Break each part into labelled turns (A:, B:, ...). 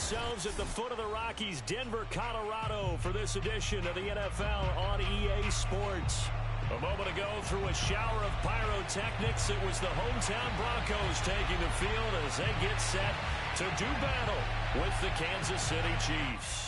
A: ourselves at the foot of the Rockies, Denver, Colorado, for this edition of the NFL on EA Sports. A moment ago, through a shower of pyrotechnics, it was the hometown Broncos taking the field as they get set to do battle with the Kansas City Chiefs.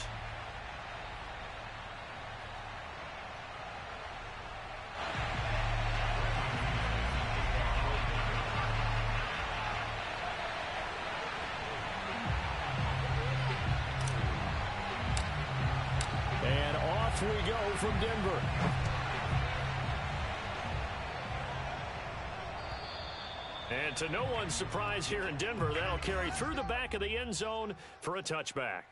A: And off we go from Denver. And to no one's surprise here in Denver, that'll carry through the back of the end zone for a touchback.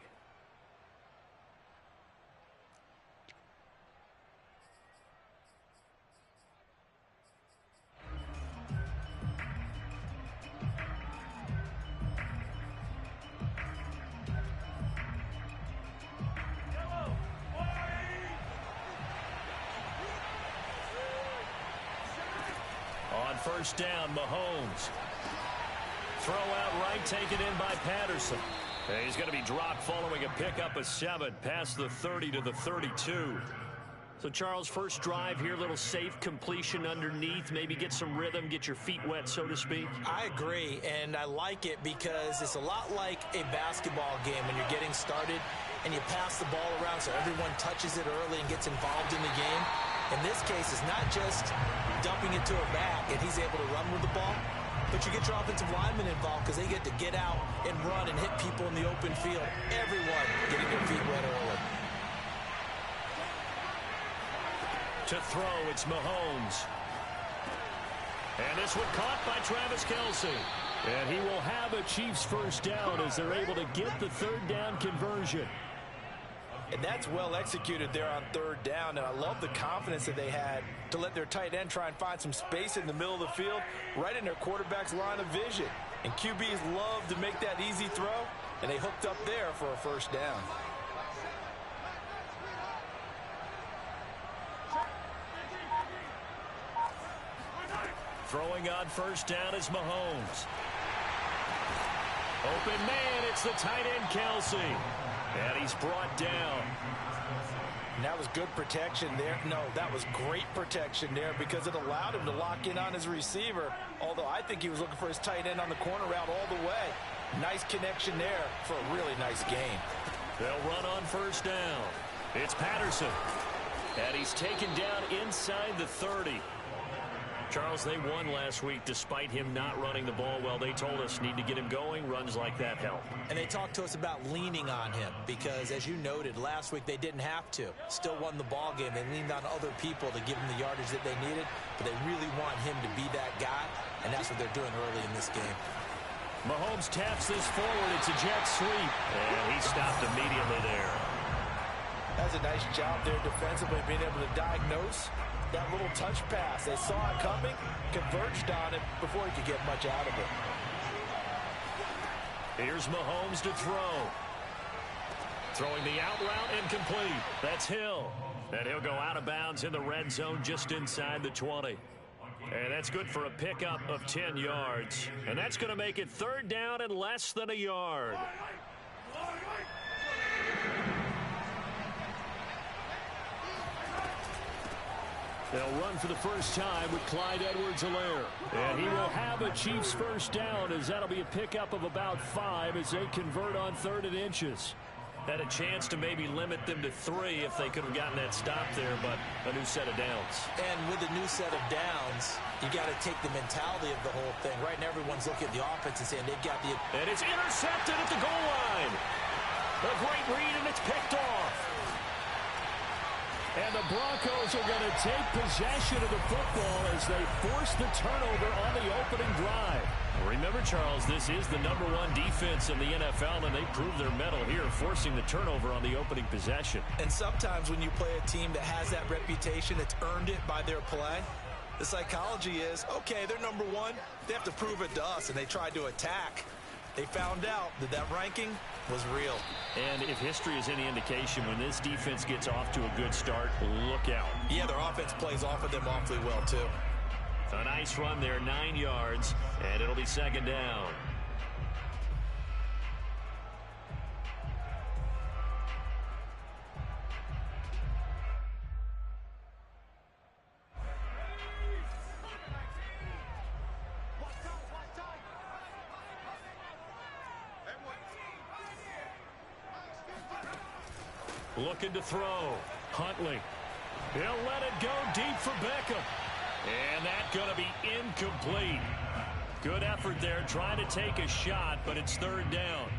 A: On first down, Mahomes. Throw out right, taken in by Patterson. And he's going to be dropped following a pickup of 7 past the 30 to the 32. So, Charles, first drive here, little safe completion underneath, maybe get some rhythm, get your feet wet, so to speak.
B: I agree, and I like it because it's a lot like a basketball game when you're getting started and you pass the ball around so everyone touches it early and gets involved in the game. In this case, it's not just dumping it to a back and he's able to run with the ball, but you get your offensive linemen involved because they get to get out and run and hit people in the open field. Everyone getting their feet wet early.
A: To throw, it's Mahomes. And this one caught by Travis Kelce. And he will have a Chiefs first down as they're able to get the third down conversion.
B: And that's well executed there on third down. And I love the confidence that they had to let their tight end try and find some space in the middle of the field, right in their quarterback's line of vision. And QBs love to make that easy throw, and they hooked up there for a first down.
A: Throwing on first down is Mahomes. Open man, it's the tight end Kelce. And he's brought down.
B: And that was good protection there. No, that was great protection there because it allowed him to lock in on his receiver. Although I think he was looking for his tight end on the corner route all the way. Nice connection there for a really nice gain.
A: They'll run on first down. It's Patterson. And he's taken down inside the 30. Charles, they won last week despite him not running the ball well. They told us need to get him going. Runs like that help.
B: And they talked to us about leaning on him because, as you noted, last week they didn't have to. Still won the ball game. They leaned on other people to give him the yardage that they needed, but they really want him to be that guy, and that's what they're doing early in this game.
A: Mahomes taps this forward. It's a jet sweep, and he stopped immediately there.
B: That's a nice job there defensively, being able to diagnose that little touch pass. They saw it coming, converged on it before he could get much out of it.
A: Here's Mahomes to throw. Throwing the out route incomplete. That's Hill. And he'll go out of bounds in the red zone just inside the 20. And that's good for a pickup of 10 yards. And that's going to make it third down and less than a yard. They'll run for the first time with Clyde Edwards-Helaire. And he will have a Chiefs first down as that'll be a pickup of about 5 as they convert on 3rd and inches. Had a chance to maybe limit them to 3 if they could have gotten that stop there, but a new set of downs.
B: And with a new set of downs, you got to take the mentality of the whole thing. Right now, everyone's looking at the offense and saying they've got the...
A: And it's intercepted at the goal line. A great read, and it's picked off. And the Broncos are going to take possession of the football as they force the turnover on the opening drive. Remember, Charles, this is the #1 defense in the NFL, and they proved their mettle here, forcing the turnover on the opening possession.
B: And sometimes when you play a team that has that reputation, that's earned it by their play, the psychology is, okay, they're #1. They have to prove it to us, and they tried to attack. They found out that that ranking was real.
A: And if history is any indication, when this defense gets off to a good start, look out.
B: Yeah, their offense plays off of them awfully well, too.
A: A nice run there, 9 yards, and it'll be second down. Looking to throw. Huntley. He'll let it go deep for Beckham. And that's going to be incomplete. Good effort there trying to take a shot, but it's third down.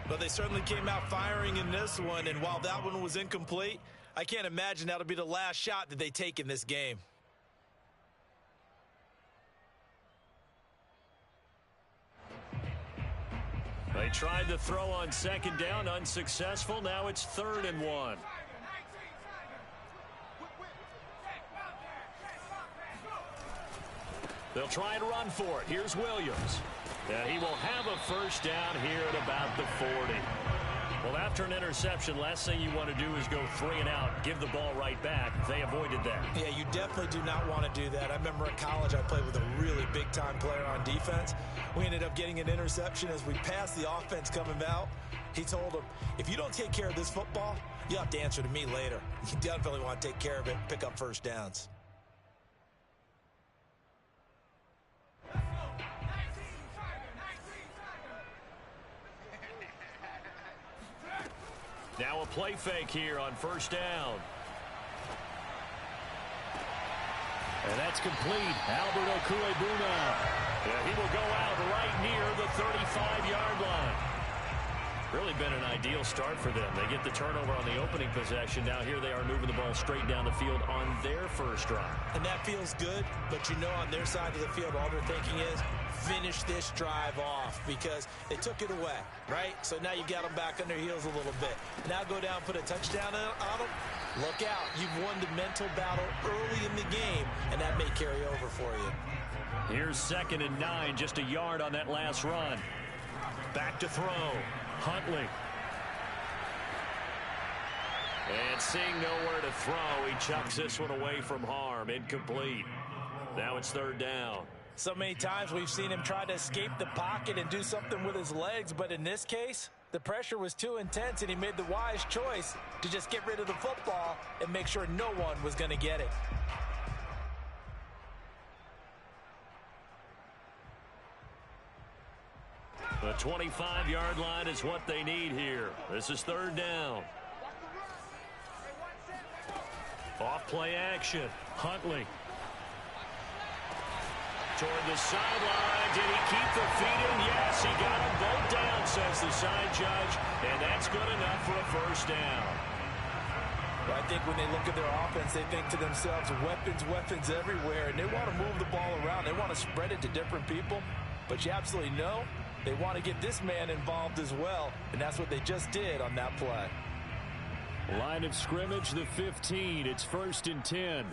B: But they certainly came out firing in this one, and while that one was incomplete, I can't imagine that'll be the last shot that they take in this game.
A: They tried to throw on second down, unsuccessful. Now it's 3rd and 1. They'll try and run for it. Here's Williams. And he will have a first down here at about the 40. Well, after an interception, last thing you want to do is go 3 and out, give the ball right back. They avoided that.
B: Yeah, you definitely do not want to do that. I remember at college I played with a really big-time player on defense. We ended up getting an interception as we passed the offense coming out. He told him, if you don't take care of this football, you'll have to answer to me later. You definitely want to take care of it, pick up first downs.
A: Now a play fake here on first down. And that's complete. Albert Okwuegbuna. Yeah, he will go out right near the 35-yard line. Really been an ideal start for them. They get the turnover on the opening possession. Now here they are moving the ball straight down the field on their first drive.
B: And that feels good, but you know on their side of the field all they're thinking is finish this drive off because they took it away, right? So now you got them back on their heels a little bit. Now go down, put a touchdown on them. Look out. You've won the mental battle early in the game, and that may carry over for you.
A: Here's 2nd and 9, just a yard on that last run. Back to throw. Huntley. And seeing nowhere to throw, he chucks this one away from harm. Incomplete. Now it's 3rd down.
B: So many times we've seen him try to escape the pocket and do something with his legs, but in this case, the pressure was too intense and he made the wise choice to just get rid of the football and make sure no one was going to get it.
A: The 25-yard line is what they need here. This is 3rd down. Off play action. Huntley. Toward the sideline. Did he keep the feet in? Yes, he got them both down, says the side judge. And that's good enough for a first down.
B: Well, I think when they look at their offense, they think to themselves, weapons everywhere. And they want to move the ball around. They want to spread it to different people. But you absolutely know they want to get this man involved as well. And that's what they just did on that play.
A: Line of scrimmage, the 15. It's 1st and 10.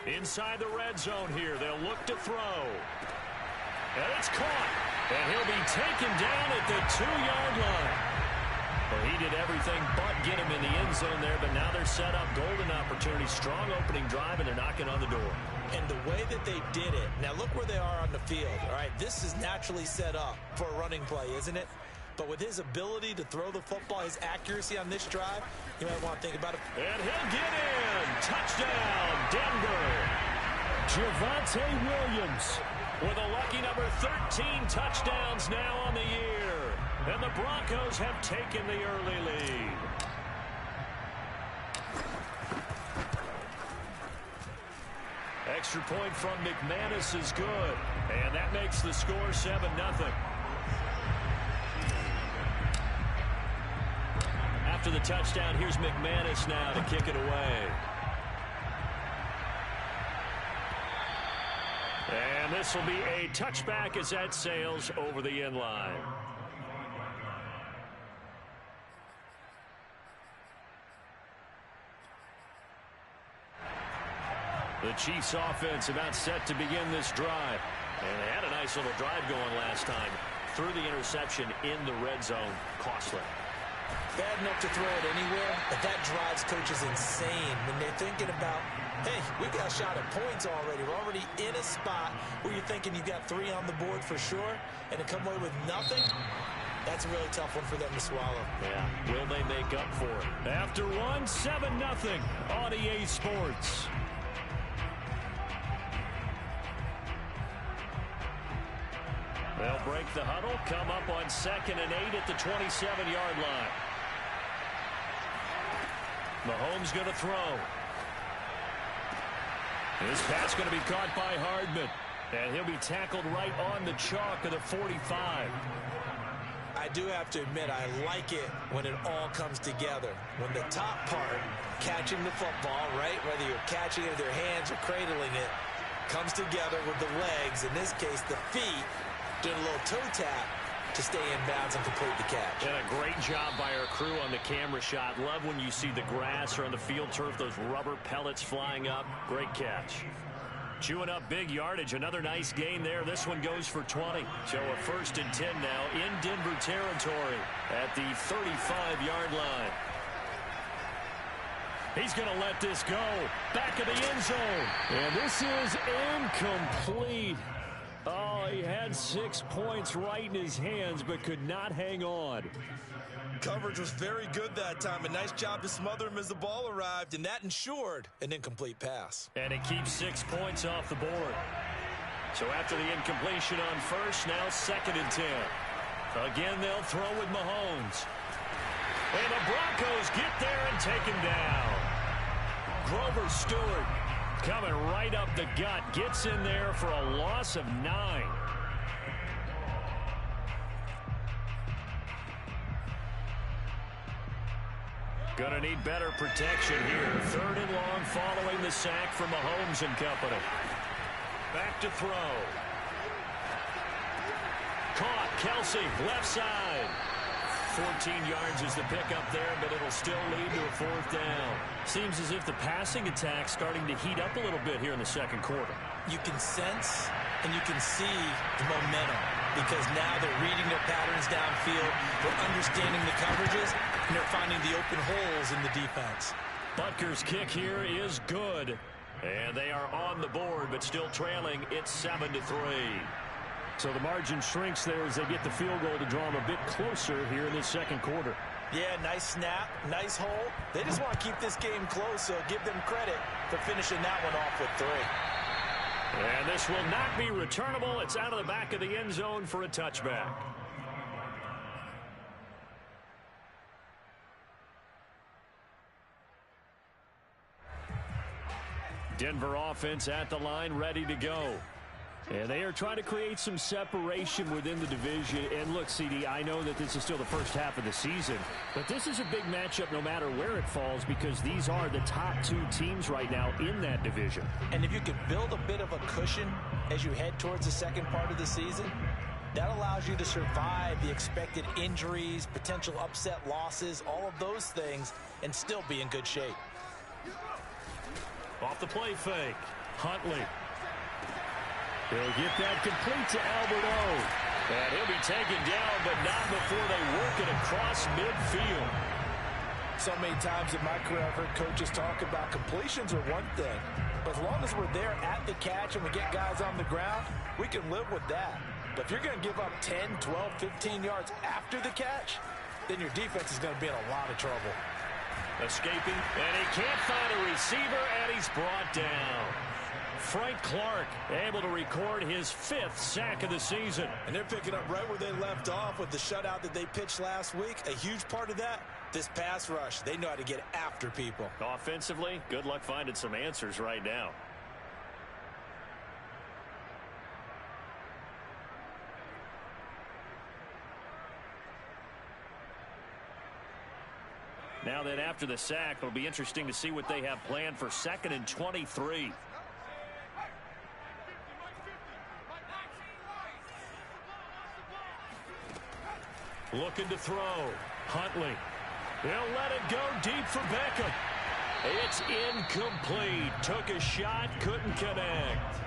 A: Inside the red zone here. They'll look to throw. And it's caught. And he'll be taken down at the 2-yard line. Well, he did everything but get him in the end zone there, but now they're set up. Golden opportunity. Strong opening drive, and they're knocking on the door.
B: And the way that they did it, now look where they are on the field. All right, this is naturally set up for a running play, isn't it? But with his ability to throw the football, his accuracy on this drive, you might want to think about it.
A: And he'll get in. Touchdown, Denver. Javonte Williams with a lucky number 13 touchdowns now on the year. And the Broncos have taken the early lead. Extra point from McManus is good. And that makes the score 7-0. After the touchdown, here's McManus now to kick it away. And this will be a touchback as that sails over the end line. The Chiefs offense about set to begin this drive. And they had a nice little drive going last time. Threw the interception in the red zone. Costly.
B: Bad enough to throw it anywhere, but that drives coaches insane when they're thinking about, hey, we got a shot at points already. We're already in a spot where you're thinking you've got 3 on the board for sure, and to come away with nothing, that's a really tough one for them to swallow.
A: Yeah, will they make up for it? After one, 7-0 on EA Sports. They'll break the huddle, come up on 2nd and 8 at the 27-yard line. Mahomes going to throw. His pass going to be caught by Hardman. And he'll be tackled right on the chalk of the 45.
B: I do have to admit, I like it when it all comes together. When the top part, catching the football, right, whether you're catching it with your hands or cradling it, comes together with the legs, in this case the feet, doing a little toe tap to stay in bounds and complete the catch.
A: And a great job by our crew on the camera shot. Love when you see the grass or on the field turf, those rubber pellets flying up. Great catch. Chewing up big yardage. Another nice gain there. This one goes for 20. So a 1st and 10 now in Denver territory at the 35-yard line. He's going to let this go. Back of the end zone. And this is incomplete. Oh, he had 6 points right in his hands, but could not hang on.
B: Coverage was very good that time. A nice job to smother him as the ball arrived, and that ensured an incomplete pass.
A: And it keeps 6 points off the board. So after the incompletion on first, now 2nd and 10. Again, they'll throw with Mahomes. And the Broncos get there and take him down. Grover Stewart coming right up the gut. Gets in there for a loss of 9. Gonna need better protection here. 3rd and long following the sack from Mahomes and company. Back to throw. Caught. Kelsey, left side. 14 yards is the pickup there, but it'll still lead to a 4th down. Seems as if the passing attack's starting to heat up a little bit here in the 2nd quarter.
B: You can sense and you can see the momentum because now they're reading their patterns downfield, they're understanding the coverages, and they're finding the open holes in the defense.
A: Butker's kick here is good, and they are on the board, but still trailing. It's 7-3. So the margin shrinks there as they get the field goal to draw them a bit closer here in this 2nd quarter.
B: Yeah, nice snap, nice hole. They just want to keep this game close, so give them credit for finishing that one off with 3.
A: And this will not be returnable. It's out of the back of the end zone for a touchback. Denver offense at the line, ready to go. And they are trying to create some separation within the division. And look, CD, I know that this is still the first half of the season, but this is a big matchup no matter where it falls because these are the top 2 teams right now in that division.
B: And if you can build a bit of a cushion as you head towards the 2nd part of the season, that allows you to survive the expected injuries, potential upset losses, all of those things, and still be in good shape.
A: Off the play fake. Huntley. He'll get that complete to Albert O. And he'll be taken down, but not before they work it across midfield.
B: So many times in my career, I've heard coaches talk about completions are one thing. But as long as we're there at the catch and we get guys on the ground, we can live with that. But if you're going to give up 10, 12, 15 yards after the catch, then your defense is going to be in a lot of trouble.
A: Escaping, and he can't find a receiver, and he's brought down. Frank Clark able to record his 5th sack of the season.
B: And they're picking up right where they left off with the shutout that they pitched last week. A huge part of that, this pass rush. They know how to get after people.
A: Offensively, good luck finding some answers right now. Now then, after the sack, it'll be interesting to see what they have planned for 2nd and 23. Looking to throw. Huntley. He'll let it go deep for Beckham. It's incomplete. Took a shot, couldn't connect.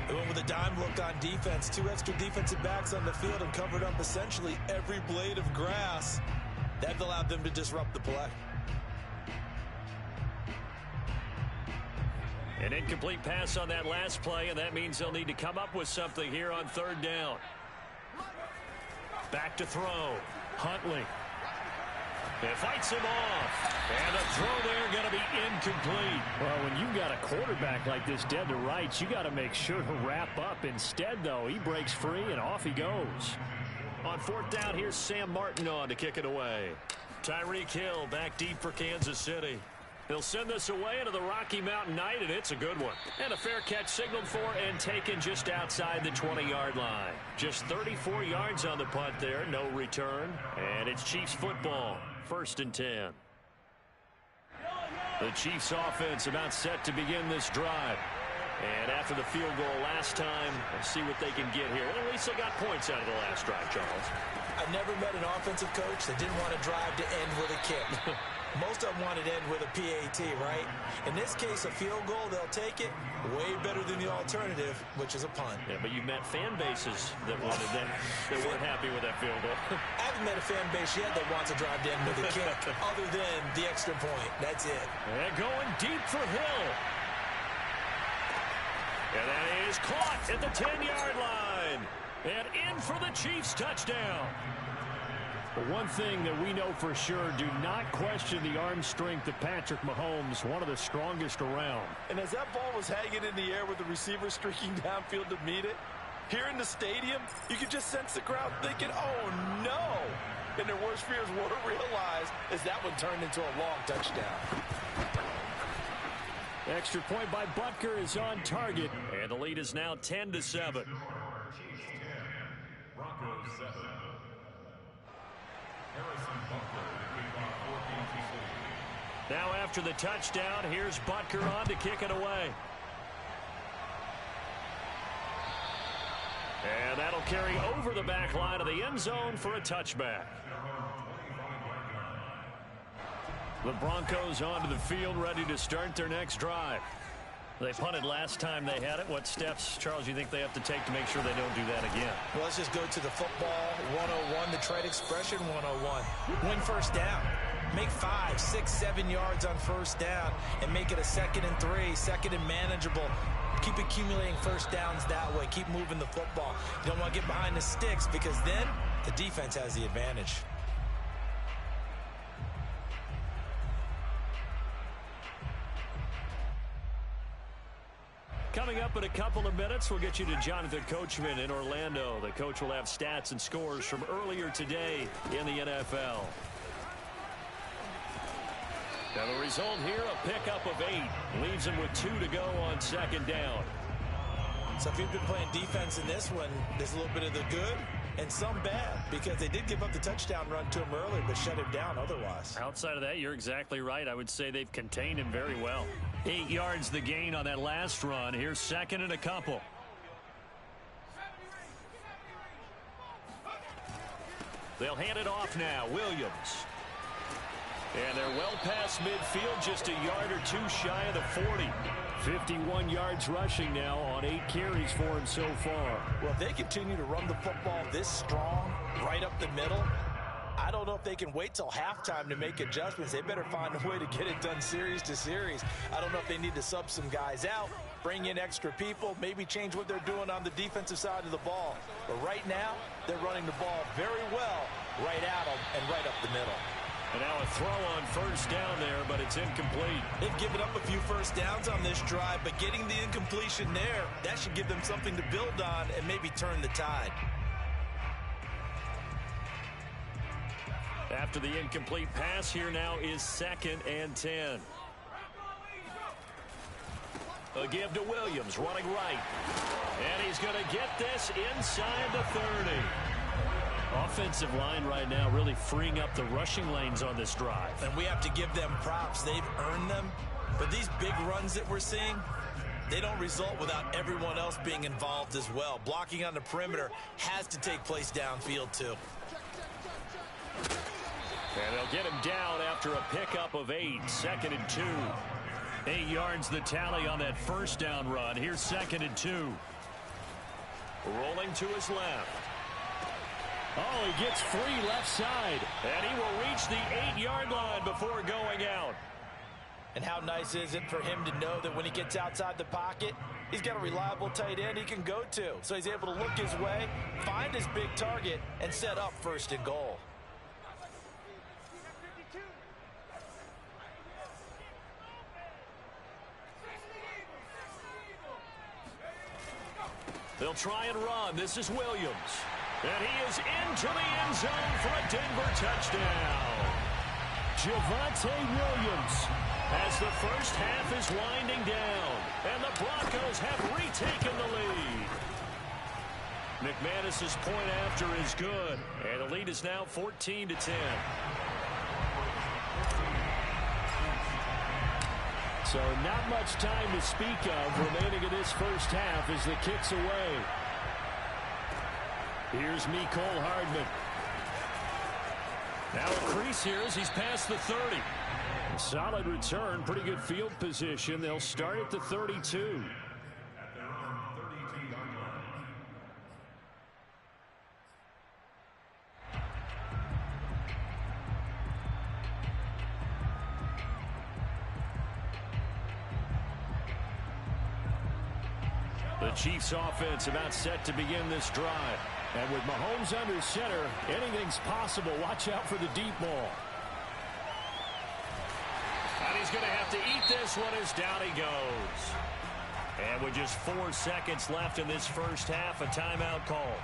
B: They went with a dime look on defense. 2 extra defensive backs on the field and covered up essentially every blade of grass. That allowed them to disrupt the play.
A: An incomplete pass on that last play, and that means they'll need to come up with something here on 3rd down. Back to throw. Huntley. It fights him off. And the throw there going to be incomplete. Well, when you've got a quarterback like this dead to rights, you got to make sure to wrap up. Instead, though, he breaks free and off he goes. On 4th down, here's Sam Martin on to kick it away. Tyreek Hill back deep for Kansas City. They'll send this away into the Rocky Mountain Night, and it's a good one. And a fair catch signaled for and taken just outside the 20-yard line. Just 34 yards on the punt there, no return. And it's Chiefs football, 1st and 10. The Chiefs offense about set to begin this drive. And after the field goal last time, let's see what they can get here. And at least they got points out of the last drive, Charles.
B: I've never met an offensive coach that didn't want to drive to end with a kick. Most of them wanted to end with a PAT, right? In this case, a field goal, they'll take it. Way better than the alternative, which is a punt.
A: Yeah, but you've met fan bases that wanted that, that weren't happy with that field goal.
B: I haven't met a fan base yet that wants to drive to end with a kick, other than the extra point. That's it.
A: And going deep for Hill. And that is caught at the 10-yard line. And in for the Chiefs touchdown. But one thing that we know for sure, do not question the arm strength of Patrick Mahomes, one of the strongest around.
C: And as that ball was hanging in the air with the receiver streaking downfield to meet it, here in the stadium, you could just sense the crowd thinking, oh, no. And their worst fears were realized as that one turned into a long touchdown.
A: Extra point by Butker is on target, and the lead is now 10-7.
D: Chiefs 10, Broncos 7. Harrison Butker, the kickoff, 14-6.
A: Now after the touchdown, here's Butker on to kick it away. And that'll carry over the back line of the end zone for a touchback. The Broncos onto the field, ready to start their next drive. They punted last time they had it. What steps, Charles, you think they have to take to make sure they don't do that again?
B: Well, let's just go to the football 101, the trade expression 101. Win first down. Make 5, 6, 7 yards on first down and make it a 2nd and 3, 2nd and manageable. Keep accumulating first downs that way. Keep moving the football. You don't want to get behind the sticks because then the defense has the advantage.
A: Coming up in a couple of minutes, we'll get you to Jonathan Coachman in Orlando. The coach will have stats and scores from earlier today in the NFL. Now the result here, a pickup of 8. Leaves him with 2 to go on 2nd down.
B: So if you've been playing defense in this one, there's a little bit of the good and some bad, because they did give up the touchdown run to him earlier, but shut him down otherwise.
A: Outside of that, you're exactly right. I would say they've contained him very well. 8 yards the gain on that last run. Here's 2nd and a couple. They'll hand it off now. Williams. And they're well past midfield, just a yard or 2 shy of the 40. 51 yards rushing now on 8 carries for him so far.
B: Well, if they continue to run the football this strong, right up the middle, I don't know if they can wait till halftime to make adjustments. They better find a way to get it done series to series. I don't know if they need to sub some guys out, bring in extra people, maybe change what they're doing on the defensive side of the ball. But right now, they're running the ball very well right at them and right up the middle.
A: And now a throw on first down there, but it's incomplete.
B: They've given up a few first downs on this drive, but getting the incompletion there, that should give them something to build on and maybe turn the tide.
A: After the incomplete pass, here now is 2nd and 10. A give to Williams, running right. And he's going to get this inside the 30. Offensive line right now really freeing up the rushing lanes on this drive.
B: And we have to give them props. They've earned them. But these big runs that we're seeing, they don't result without everyone else being involved as well. Blocking on the perimeter has to take place downfield too.
A: And they'll get him down after a pickup of 8. 2nd and 2. 8 yards the tally on that first down run. Here's 2nd and 2. Rolling to his left. Oh, he gets free left side. And he will reach the 8-yard line before going out.
B: And how nice is it for him to know that when he gets outside the pocket, he's got a reliable tight end he can go to. So he's able to look his way, find his big target, and set up 1st and goal.
A: They'll try and run. This is Williams. And he is into the end zone for a Denver touchdown. Javonte Williams As the first half is winding down, and the Broncos have retaken the lead. McManus's point after is good, and the lead is now 14-10.
E: So not much time to speak of remaining in this first half as the kick's away. Here's Mecole Hardman.
A: Now a crease here as he's past the 30.
E: Solid return, pretty good field position. They'll start at the 32.
A: The Chiefs offense about set to begin this drive.
E: And with Mahomes under center, anything's possible. Watch out for the deep ball.
A: And he's going to have to eat this one as down he goes. And with just 4 seconds left in this first half, a timeout call.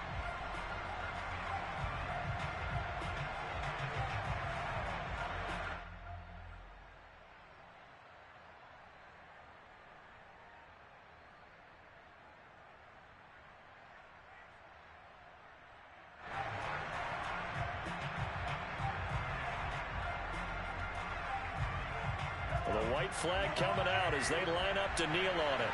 A: The white flag coming out as they line up to kneel on it.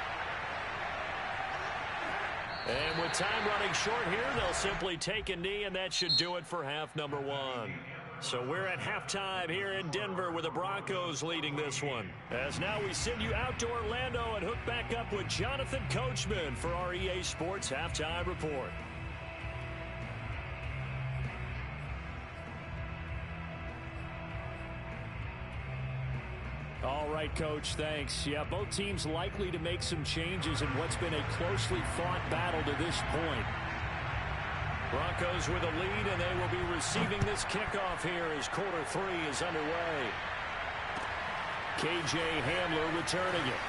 A: And with time running short here, they'll simply take a knee, and that should do it for half number 1. So we're at halftime here in Denver with the Broncos leading this one. As now we send you out to Orlando and hook back up with Jonathan Coachman for our EA Sports Halftime Report.
E: All right, Coach, thanks. Yeah, both teams likely to make some changes in what's been a closely fought battle to this point.
A: Broncos with a lead, and they will be receiving this kickoff here as quarter 3 is underway.
E: K.J. Hamler returning it.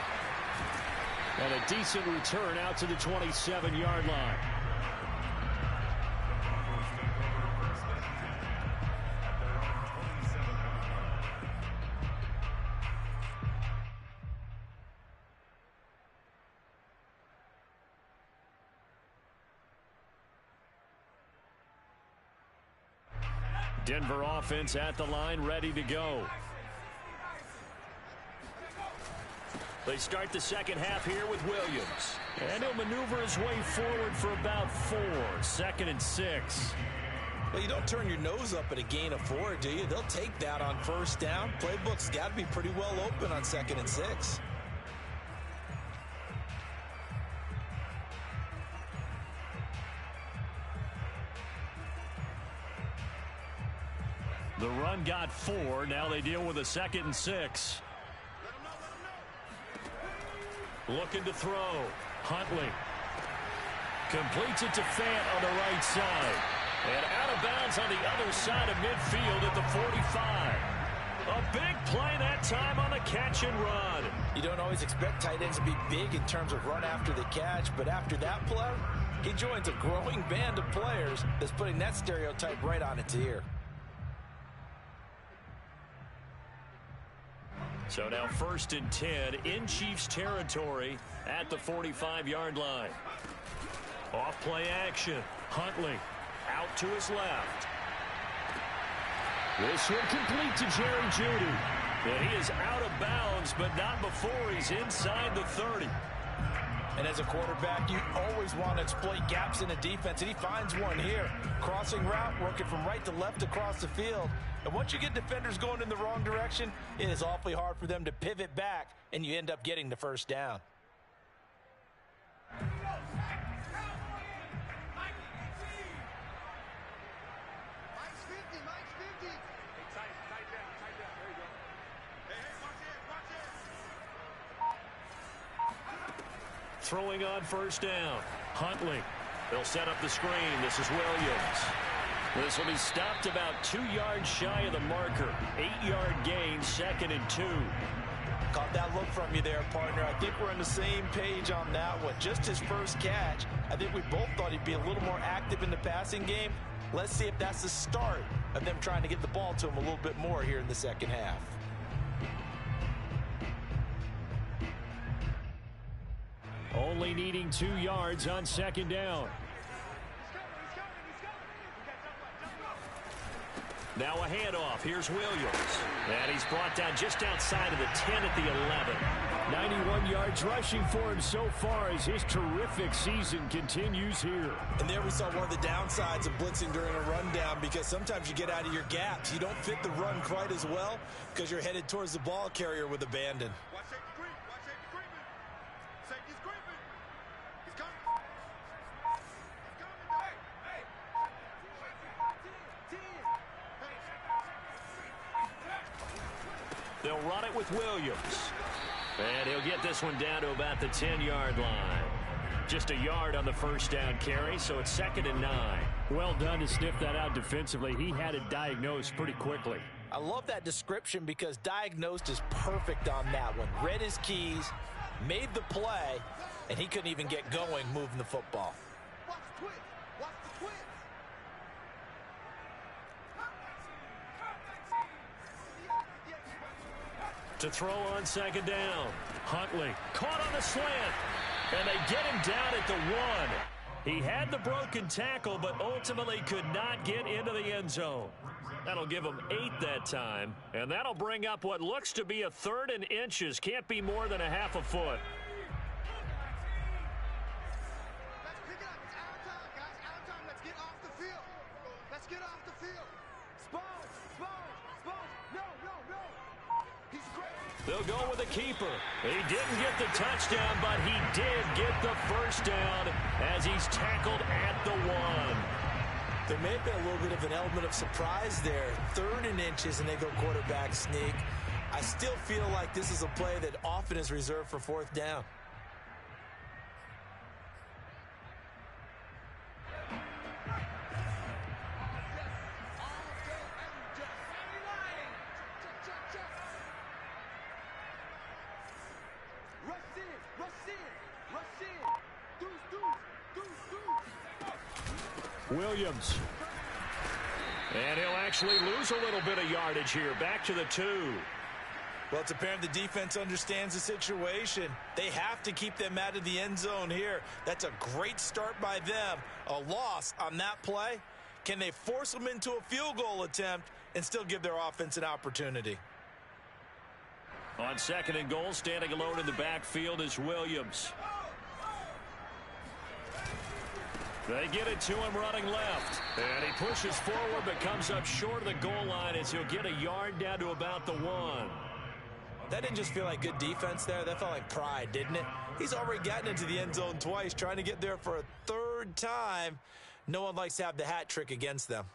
E: And a decent return out to the 27-yard line.
A: Denver offense at the line, ready to go. They start the second half here with Williams. And he'll maneuver his way forward for about 4. 2nd and 6.
B: Well, you don't turn your nose up at a gain of 4, do you? They'll take that on first down. Playbook's got to be pretty well open on 2nd and 6.
A: The run got 4. Now they deal with a 2nd and 6. Looking to throw. Huntley. Completes it to Fant on the right side. And out of bounds on the other side of midfield at the 45. A big play that time on the catch and run.
B: You don't always expect tight ends to be big in terms of run after the catch, but after that play, he joins a growing band of players that's putting that stereotype right on its ear.
A: So now 1st and 10 in Chiefs territory at the 45-yard line. Off play action. Huntley out to his left.
E: This one complete to Jerry Jeudy.
A: And he is out of bounds, but not before he's inside the 30.
B: And as a quarterback, you always want to exploit gaps in the defense, and he finds one here. Crossing route, working from right to left across the field. And once you get defenders going in the wrong direction, it is awfully hard for them to pivot back, and you end up getting the first down.
A: Throwing on first down. Huntley. They'll set up the screen. This is Williams. This will be stopped about 2 yards shy of the marker. 8-yard gain, 2nd and 2.
B: Caught that look from you there, partner. I think we're on the same page on that one. Just his first catch. I think we both thought he'd be a little more active in the passing game. Let's see if that's the start of them trying to get the ball to him a little bit more here in the second half.
E: only needing 2 yards on 2nd down. Now a handoff. Here's Williams. And he's brought down just outside of the 10 at the 11. 91 yards rushing for him so far as his terrific season continues here.
B: And there we saw one of the downsides of blitzing during a rundown, because sometimes you get out of your gaps. You don't fit the run quite as well because you're headed towards the ball carrier with abandon.
F: Watch safety creep. Watch safety creeping. Safety's creeping. He's coming. He's coming. Hey.
E: They'll run it with Williams. And he'll get this one down to about the 10-yard line. Just a yard on the first down carry, so it's 2nd and 9. Well done to sniff that out defensively. He had it diagnosed pretty quickly.
B: I love that description because diagnosed is perfect on that one. Read his keys, made the play, and he couldn't even get going moving the football.
F: Watch the twist. Watch the twist.
E: To throw on 2nd down. Huntley caught on the slant. And they get him down at the 1. He had the broken tackle, but ultimately could not get into the end zone. That'll give him 8 that time. And that'll bring up what looks to be a 3rd and inches. Can't be more than a half a foot.
F: Let's pick it up. It's our time, guys. Our time. Let's get off the field. Let's get off the field. Spone. No. He's great.
E: They'll go with a keeper. He didn't get the touchdown, but he did get the first down as he's tackled at the 1.
B: There may have been a little bit of an element of surprise there. 3rd and inches, and they go quarterback sneak. I still feel like this is a play that often is reserved for 4th down.
E: Williams. And he'll actually lose a little bit of yardage here. Back to the 2.
B: Well, it's apparent the defense understands the situation. They have to keep them out of the end zone here. That's a great start by them. A loss on that play. Can they force them into a field goal attempt and still give their offense an opportunity?
E: On 2nd and goal, standing alone in the backfield is Williams. They get it to him running left. And he pushes forward but comes up short of the goal line as he'll get a yard down to about the 1.
B: That didn't just feel like good defense there. That felt like pride, didn't it? He's already gotten into the end zone twice, trying to get there for a 3rd time. No one likes to have the hat trick against them.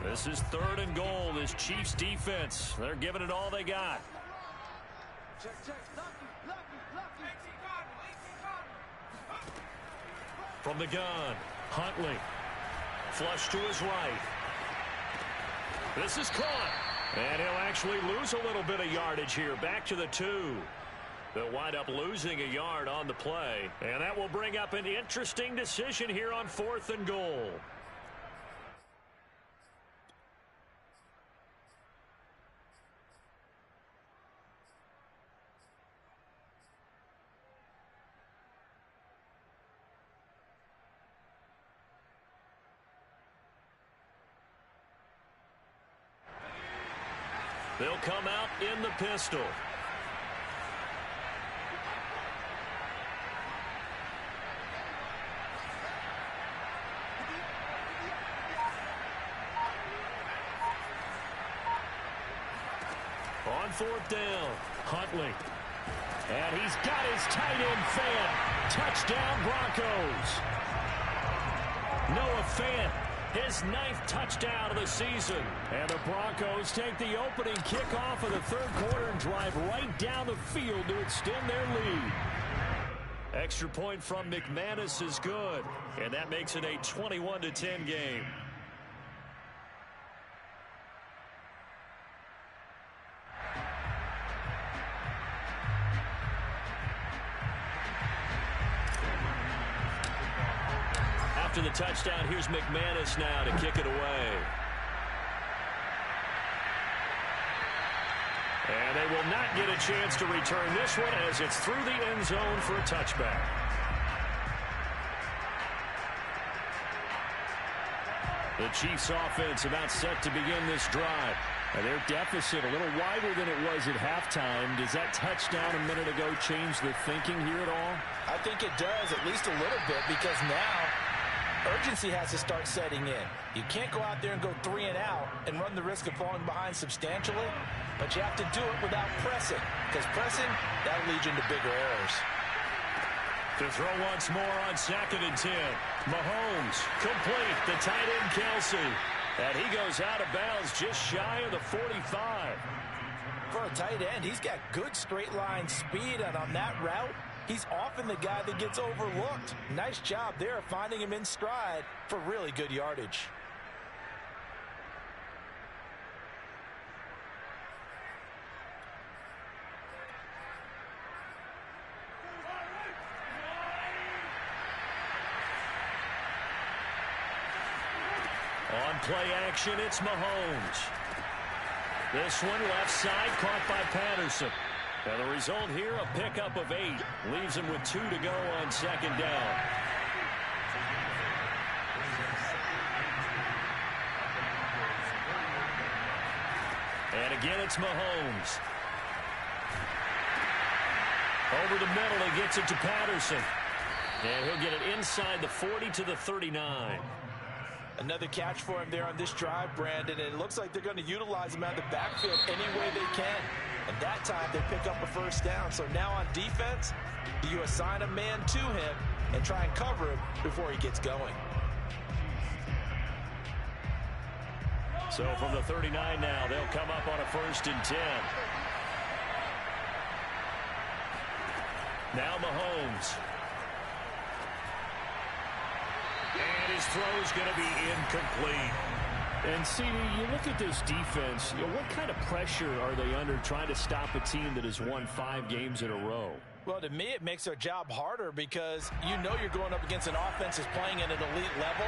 E: This is 3rd and goal. This Chiefs defense, they're giving it all they got.
F: Check. Lucky.
E: From the gun, Huntley. Flush to his right. This is caught. And he'll actually lose a little bit of yardage here. Back to the 2. They'll wind up losing a yard on the play. And that will bring up an interesting decision here on 4th and goal. They'll come out in the pistol. On 4th down, Huntley. And he's got his tight end Fant. Touchdown, Broncos. Noah Fant, his 9th touchdown of the season. And the Broncos take the opening kickoff of the 3rd quarter and drive right down the field to extend their lead. Extra point from McManus is good. And that makes it a 21-10 game. After the touchdown, here's McManus now to kick it away. they will not get a chance to return this one as it's through the end zone for a touchback. The Chiefs offense about set to begin this drive. And their deficit a little wider than it was at halftime. Does that touchdown a minute ago change the thinking here at all?
B: I think it does, at least a little bit, because now urgency has to start setting in. You can't go out there and go 3 and out and run the risk of falling behind substantially, but you have to do it without pressing, because pressing, that'll lead you into bigger errors.
E: To throw once more on 2nd and 10. Mahomes complete. The tight end Kelsey. And he goes out of bounds just shy of the 45.
B: For a tight end, he's got good straight line speed, and on that route, he's often the guy that gets overlooked. Nice job there finding him in stride for really good yardage.
E: On play action, it's Mahomes. This one left side caught by Patterson. And the result here, a pickup of 8. Leaves him with 2 to go on 2nd down. And again, it's Mahomes. Over the middle, he gets it to Patterson. And he'll get it inside the 40 to the 39.
B: Another catch for him there on this drive, Brandon, and it looks like they're going to utilize him out of the backfield any way they can. And that time they pick up a first down. So now on defense, you assign a man to him and try and cover him before he gets going.
E: So from the 39 now, they'll come up on a 1st and 10. Now Mahomes. And his throw's going to be incomplete. And, CD, you look at this defense, what kind of pressure are they under trying to stop a team that has won 5 games in a row?
B: Well, to me, it makes their job harder because you know you're going up against an offense that's playing at an elite level,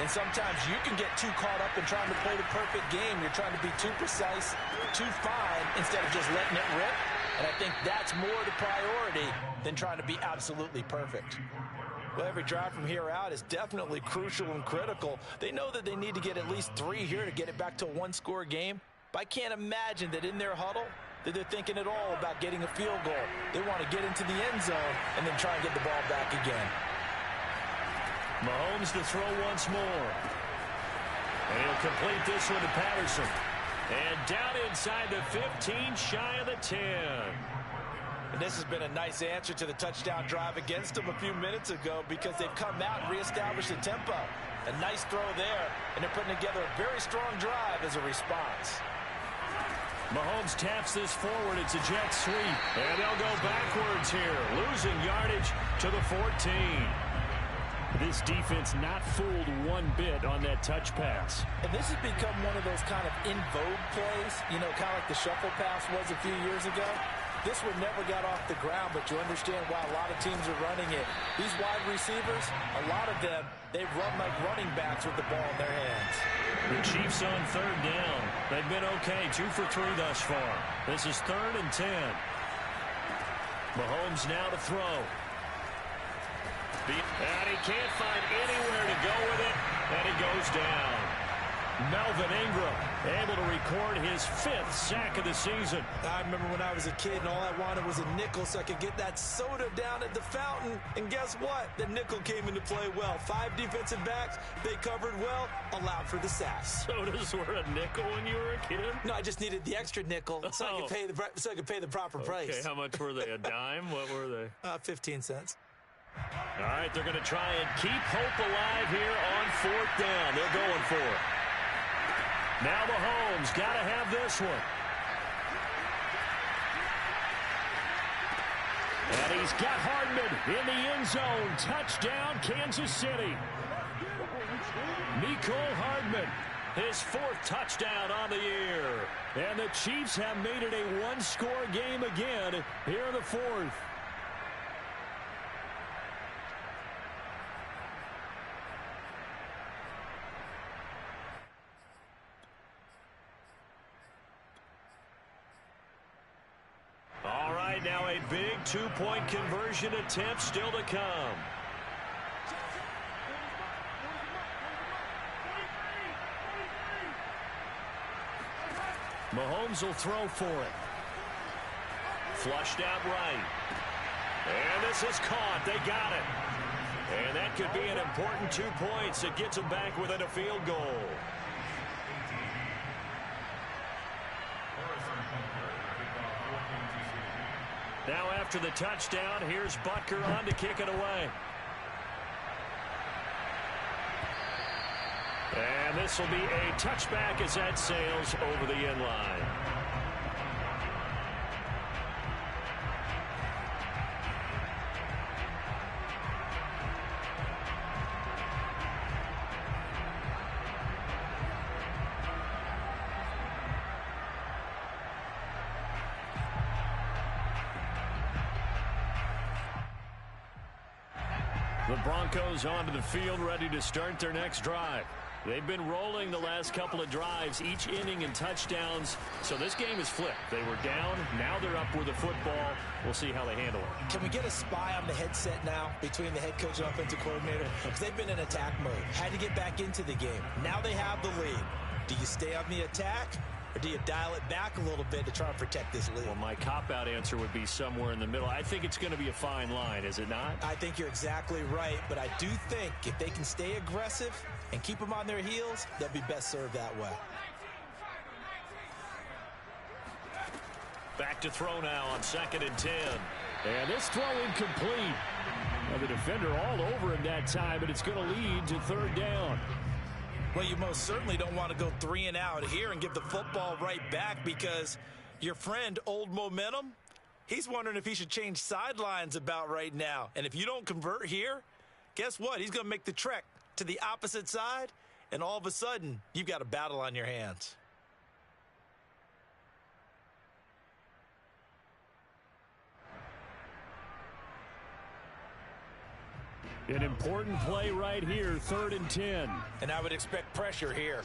B: and sometimes you can get too caught up in trying to play the perfect game. You're trying to be too precise, too fine, instead of just letting it rip. And I think that's more the priority than trying to be absolutely perfect. Well, every drive from here out is definitely crucial and critical. They know that they need to get at least 3 here to get it back to a 1-score game. But I can't imagine that in their huddle that they're thinking at all about getting a field goal. They want to get into the end zone and then try and get the ball back again.
E: Mahomes to throw once more. And he'll complete this one to Patterson. And down inside the 15, shy of the 10.
B: And this has been a nice answer to the touchdown drive against them a few minutes ago because they've come out and reestablished the tempo. A nice throw there, and they're putting together a very strong drive as a response.
E: Mahomes taps this forward. It's a jet sweep. And they'll go backwards here, losing yardage to the 14. This defense not fooled one bit on that touch pass.
B: And this has become one of those kind of in vogue plays, you know, kind of like the shuffle pass was a few years ago. This one never got off the ground, but you understand why a lot of teams are running it. These wide receivers, a lot of them, they run like running backs with the ball in their hands.
E: The Chiefs on 3rd down. They've been okay, 2 for 3 thus far. This is 3rd and 10. Mahomes now to throw. And he can't find anywhere to go with it, and he goes down. Melvin Ingram able to record his 5th sack of the season.
B: I remember when I was a kid and all I wanted was a nickel so I could get that soda down at the fountain. And guess what? The nickel came into play well. 5 defensive backs, they covered well, allowed for the sack.
E: Sodas were a nickel when you were a kid?
B: No, I just needed the extra nickel so I could pay the proper price.
E: Okay, how much were they? A dime? What were they?
B: 15 cents.
E: All right, they're going to try and keep hope alive here on 4th down. They're going for it. Now Mahomes got to have this one. And he's got Hardman in the end zone. Touchdown, Kansas City. Mecole Hardman, his 4th touchdown on the year. And the Chiefs have made it a 1-score game again here in the 4th. right, now a big two-point conversion attempt still to come. Mahomes will throw for it. Flushed out right. And this is caught. They got it. And that could be an important 2 points. It gets them back within a field goal. Now after the touchdown, here's Butker on to kick it away. And this will be a touchback as that sails over the end line. The Broncos onto the field, ready to start their next drive. They've been rolling the last couple of drives, each inning in touchdowns. So this game is flipped. They were down. Now they're up with the football. We'll see how they handle it.
B: Can we get a spy on the headset now between the head coach and offensive coordinator? Because they've been in attack mode. Had to get back into the game. Now they have the lead. Do you stay on the attack? Or do you dial it back a little bit to try and protect this lead?
E: Well, my cop-out answer would be somewhere in the middle. I think it's going to be a fine line, is it not?
B: I think you're exactly right, but I do think if they can stay aggressive and keep them on their heels, they'll be best served that way.
E: Back to throw now on 2nd and 10. And this throw incomplete. Now the defender all over him that time, but it's going to lead to 3rd down.
B: Well, you most certainly don't want to go 3 and out here and give the football right back, because your friend, Old Momentum, he's wondering if he should change sidelines about right now. And if you don't convert here, guess what? He's going to make the trek to the opposite side, and all of a sudden, you've got a battle on your hands.
E: An important play right here, 3rd and 10.
B: And I would expect pressure here.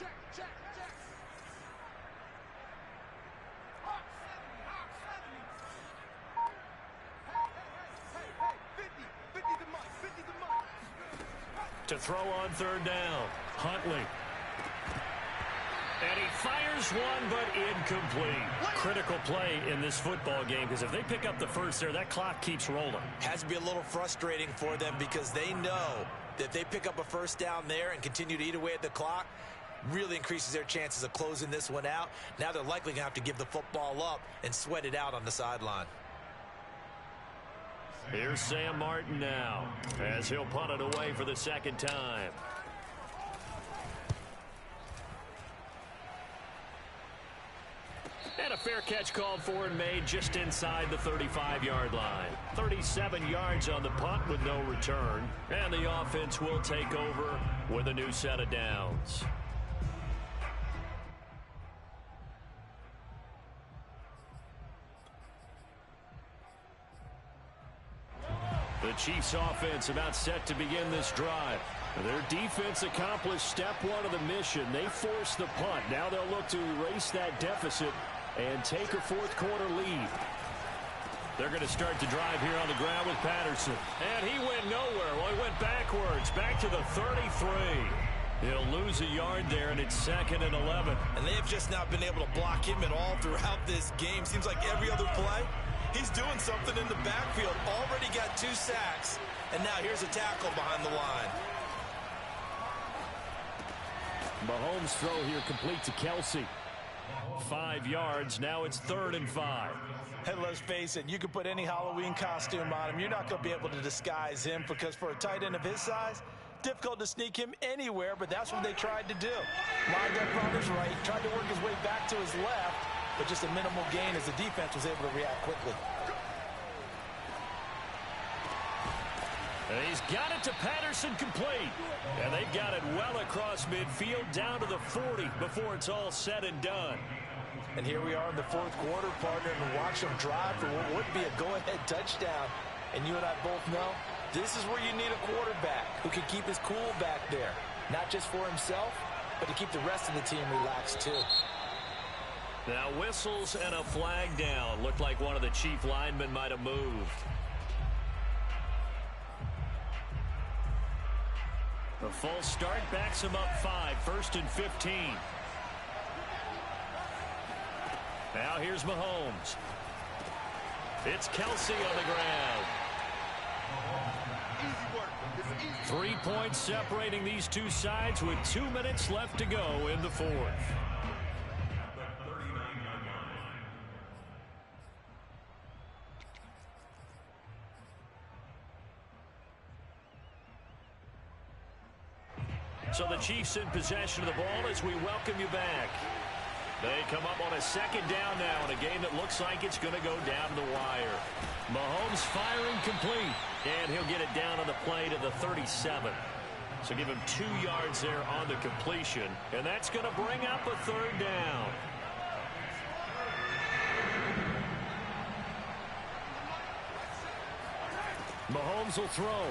E: To throw on 3rd down, Huntley. And he fires one, but incomplete. Critical play in this football game, because if they pick up the first there, that clock keeps rolling.
B: Has to be a little frustrating for them, because they know that if they pick up a first down there and continue to eat away at the clock, really increases their chances of closing this one out. Now they're likely going to have to give the football up and sweat it out on the sideline.
E: Here's Sam Martin now, as he'll punt it away for the 2nd time. And a fair catch called for and made just inside the 35-yard line. 37 yards on the punt with no return. And the offense will take over with a new set of downs. The Chiefs offense about set to begin this drive. Their defense accomplished step 1 of the mission. They forced the punt. Now they'll look to erase that deficit and take a 4th quarter lead. They're going to start the drive here on the ground with Patterson. And he went nowhere. Well, he went backwards, back to the 33. He'll lose a yard there, and it's 2nd and 11.
B: And they have just not been able to block him at all throughout this game. Seems like every other play, he's doing something in the backfield. Already got 2 sacks, and now here's a tackle behind the line.
E: Mahomes' throw here complete to Kelsey. 5 yards. Now it's 3rd and 5.
B: And let's face it, you can put any Halloween costume on him. You're not going to be able to disguise him, because for a tight end of his size, difficult to sneak him anywhere, but that's what they tried to do. Lined up on his right, tried to work his way back to his left, but just a minimal gain as the defense was able to react quickly.
E: And he's got it to Patterson, complete. And they've got it well across midfield down to the 40 before it's all said and done.
B: And here we are in the 4th quarter, partner, and watch them drive for what would be a go-ahead touchdown. And you and I both know this is where you need a quarterback who can keep his cool back there. Not just for himself, but to keep the rest of the team relaxed too.
E: Now whistles and a flag down. Looked like one of the Chief linemen might have moved. The false start backs him up 5. 1st and 15. Now here's Mahomes. It's Kelsey on the ground. 3 points separating these two sides with 2 minutes left to go in the 4th. So the Chiefs in possession of the ball as we welcome you back. They come up on a 2nd down now in a game that looks like it's going to go down to the wire. Mahomes firing complete, and he'll get it down on the play to the 37. So give him 2 yards there on the completion, and that's going to bring up a 3rd down. Mahomes will throw.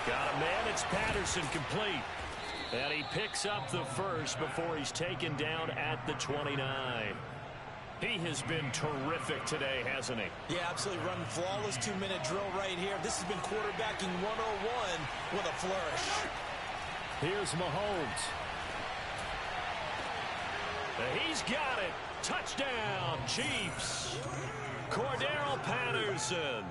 E: Got a man. It's Patterson complete. And he picks up the 1st before he's taken down at the 29. He has been terrific today, hasn't he?
B: Yeah, absolutely. Running flawless 2-minute drill right here. This has been quarterbacking 101 with a flourish.
E: Here's Mahomes. He's got it. Touchdown, Chiefs. Cordero Patterson.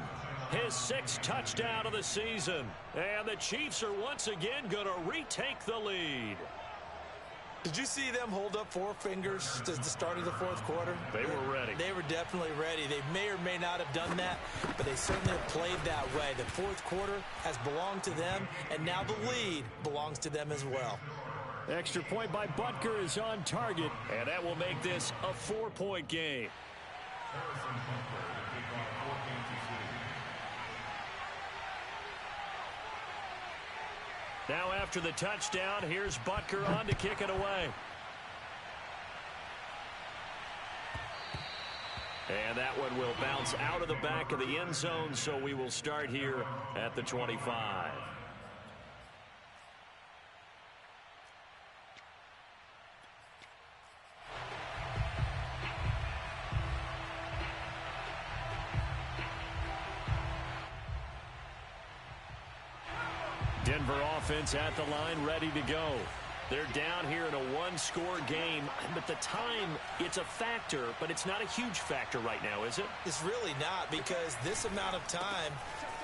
E: His 6th touchdown of the season. And the Chiefs are once again going to retake the lead.
B: Did you see them hold up 4 fingers to the start of the 4th quarter?
E: They were ready.
B: They were definitely ready. They may or may not have done that, but they certainly have played that way. The 4th quarter has belonged to them, and now the lead belongs to them as well.
E: Extra point by Butker is on target, and that will make this a 4-point game. Now after the touchdown, here's Butker on to kick it away. And that one will bounce out of the back of the end zone, so we will start here at the 25. Denver offense at the line, ready to go. They're down here in a 1-score game, but the time, it's a factor, but it's not a huge factor right now, is it?
B: It's really not, because this amount of time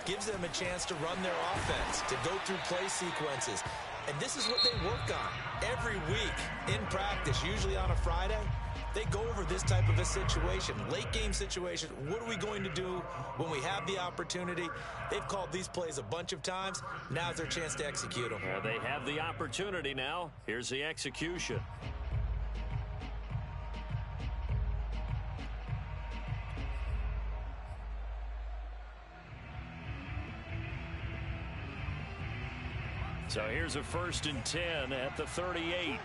B: gives them a chance to run their offense, to go through play sequences. And this is what they work on every week in practice, usually on a Friday. They go over this type of a situation, late game situation. What are we going to do when we have the opportunity? They've called these plays a bunch of times. Now's their chance to execute them.
E: They have the opportunity now. Here's the execution. So here's a 1st and 10 at the 38.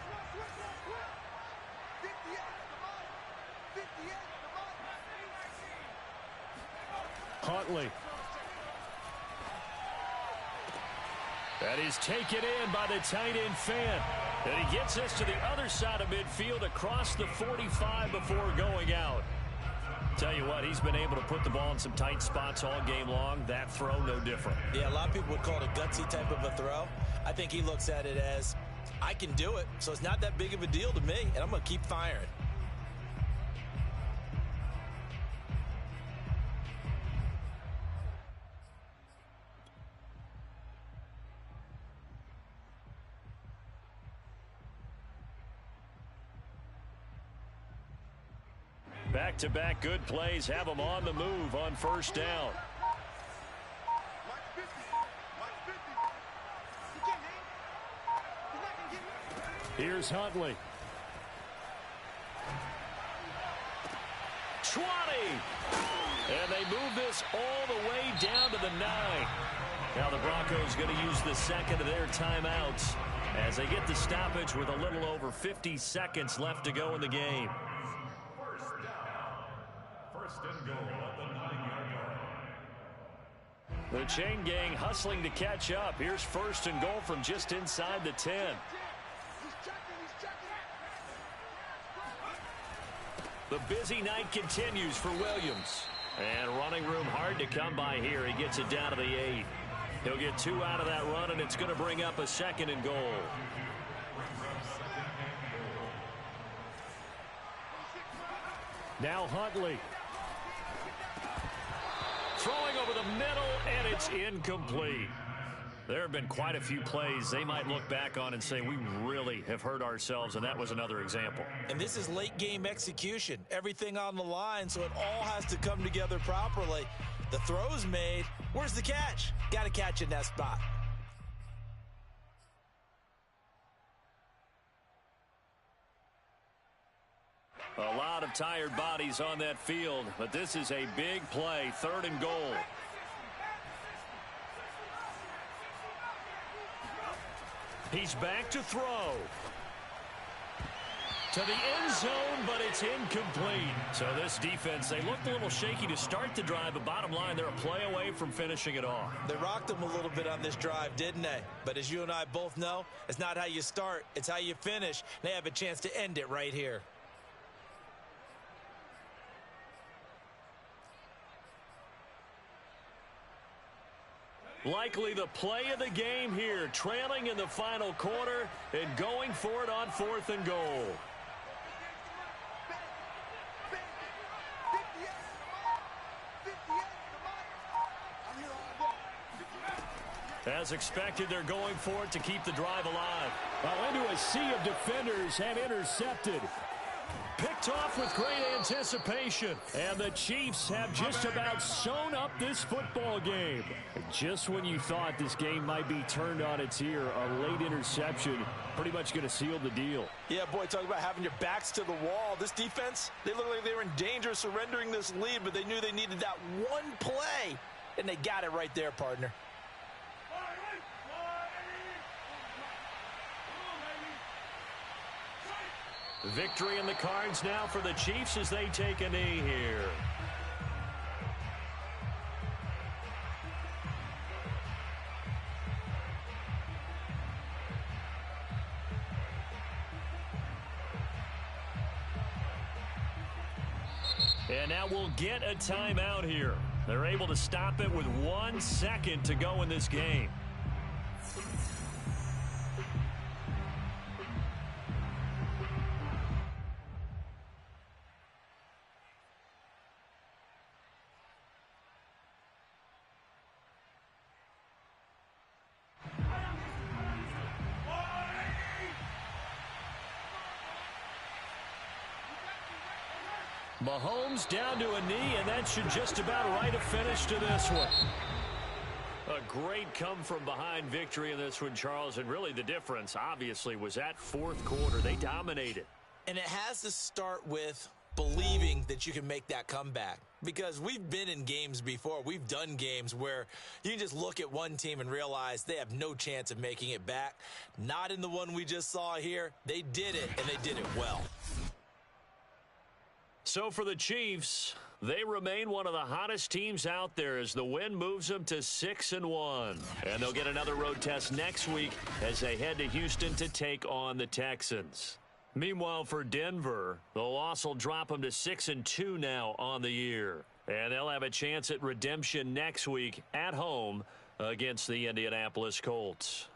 E: Huntley. That is taken in by the tight end Fant. And he gets us to the other side of midfield across the 45 before going out. Tell you what, he's been able to put the ball in some tight spots all game long. That throw, no different.
B: Yeah, a lot of people would call it a gutsy type of a throw. I think he looks at it as, I can do it, so it's not that big of a deal to me, and I'm going to keep firing.
E: Back-to-back good plays have them on the move on 1st down. Here's Huntley. 20. And they move this all the way down to the 9. Now the Broncos going to use the 2nd of their timeouts as they get the stoppage with a little over 50 seconds left to go in the game. The chain gang hustling to catch up. Here's 1st and goal from just inside the 10. The busy night continues for Williams. And running room hard to come by here. He gets it down to the 8. He'll get 2 out of that run, and it's going to bring up a 2nd and goal. Now Huntley. Throwing over the middle, and it's incomplete. There have been quite a few plays they might look back on and say, we really have hurt ourselves, and that was another example.
B: And this is late game execution. Everything on the line, so it all has to come together properly. The throw's made. Where's the catch? Got to catch in that spot.
E: A lot of tired bodies on that field, but this is a big play, 3rd and goal. He's back to throw. To the end zone, but it's incomplete. So this defense, they looked a little shaky to start the drive, but bottom line, they're a play away from finishing it off.
B: They rocked them a little bit on this drive, didn't they? But as you and I both know, it's not how you start, it's how you finish. They have a chance to end it right here.
E: Likely the play of the game here, trailing in the final quarter and going for it on 4th and goal. As expected, they're going for it to keep the drive alive.
A: Well, into a sea of defenders have intercepted.
E: Picked off with great anticipation.
A: And the Chiefs have just about sewn up this football game. Just when you thought this game might be turned on its ear, a late interception pretty much going to seal the deal.
C: Yeah, boy, talk about having your backs to the wall. This defense, they look like they were in danger of surrendering this lead, but they knew they needed that one play, and they got it right there, partner.
E: Victory in the cards now for the Chiefs as they take a knee here. And now we'll get a timeout here. They're able to stop it with 1 second to go in this game. Mahomes down to a knee, and that should just about write a finish to this one. A great come-from-behind victory in this one, Charles, and really the difference, obviously, was that 4th quarter. They dominated.
B: And it has to start with believing that you can make that comeback. Because we've been in games before. We've done games where you can just look at one team and realize they have no chance of making it back. Not in the one we just saw here. They did it, and they did it well.
E: So for the Chiefs, they remain one of the hottest teams out there as the win moves them to 6-1. And they'll get another road test next week as they head to Houston to take on the Texans. Meanwhile, for Denver, the loss will drop them to 6-2 now on the year. And they'll have a chance at redemption next week at home against the Indianapolis Colts.